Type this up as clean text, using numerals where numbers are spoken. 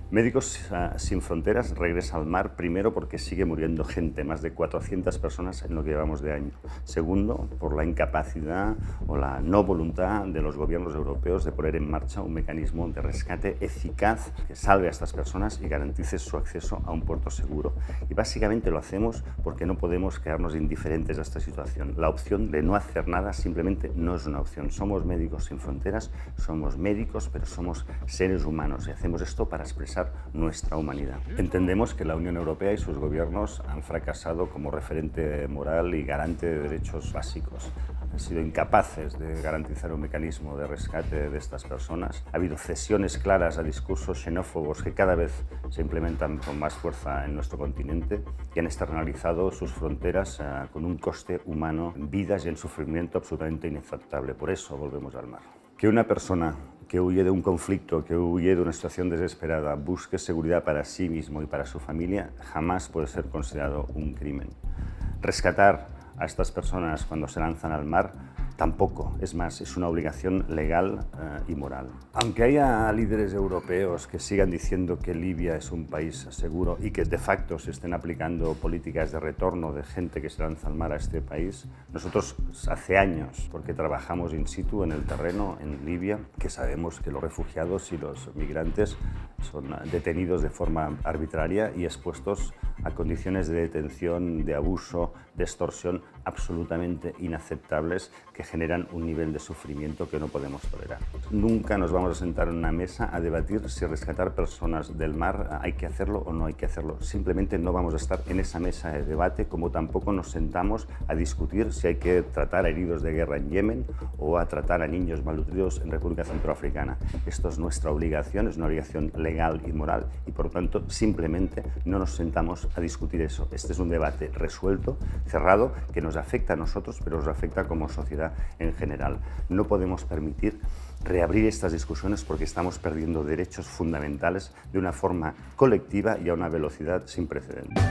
Médicos Sin Fronteras regresa al mar, primero porque sigue muriendo gente, más de 400 personas en lo que llevamos de año. Segundo, por la incapacidad o la no voluntad de los gobiernos europeos de poner en marcha un mecanismo de rescate eficaz que salve a estas personas y garantice su acceso a un puerto seguro. Y básicamente lo hacemos porque no podemos quedarnos indiferentes a esta situación. La opción de no hacer nada simplemente no es una opción. Somos Médicos Sin Fronteras, somos médicos, pero somos seres humanos y hacemos esto para expresar nuestra humanidad. Entendemos que la Unión Europea y sus gobiernos han fracasado como referente moral y garante de derechos básicos. Han sido incapaces de garantizar un mecanismo de rescate de estas personas. Ha habido cesiones claras a discursos xenófobos que cada vez se implementan con más fuerza en nuestro continente y han externalizado sus fronteras con un coste humano en vidas y en sufrimiento absolutamente inaceptable. Por eso volvemos al mar. Que una persona que huye de un conflicto, que huye de una situación desesperada, busque seguridad para sí mismo y para su familia, jamás puede ser considerado un crimen. Rescatar a estas personas cuando se lanzan al mar, tampoco. Es más, es una obligación legal y moral. Aunque haya líderes europeos que sigan diciendo que Libia es un país seguro y que de facto se estén aplicando políticas de retorno de gente que se lanza al mar a este país, nosotros hace años, porque trabajamos in situ en el terreno en Libia, que sabemos que los refugiados y los migrantes son detenidos de forma arbitraria y expuestos a condiciones de detención, de abuso, de extorsión absolutamente inaceptables que generan un nivel de sufrimiento que no podemos tolerar. Nunca nos vamos a sentar en una mesa a debatir si rescatar personas del mar hay que hacerlo o no hay que hacerlo. Simplemente no vamos a estar en esa mesa de debate, como tampoco nos sentamos a discutir si hay que tratar a heridos de guerra en Yemen o a tratar a niños malnutridos en República Centroafricana. Esto es nuestra obligación, es una obligación legal y moral y por lo tanto simplemente no nos sentamos a discutir eso. Este es un debate resuelto, cerrado, que nos afecta a nosotros, pero nos afecta como sociedad en general. No podemos permitir reabrir estas discusiones porque estamos perdiendo derechos fundamentales de una forma colectiva y a una velocidad sin precedentes.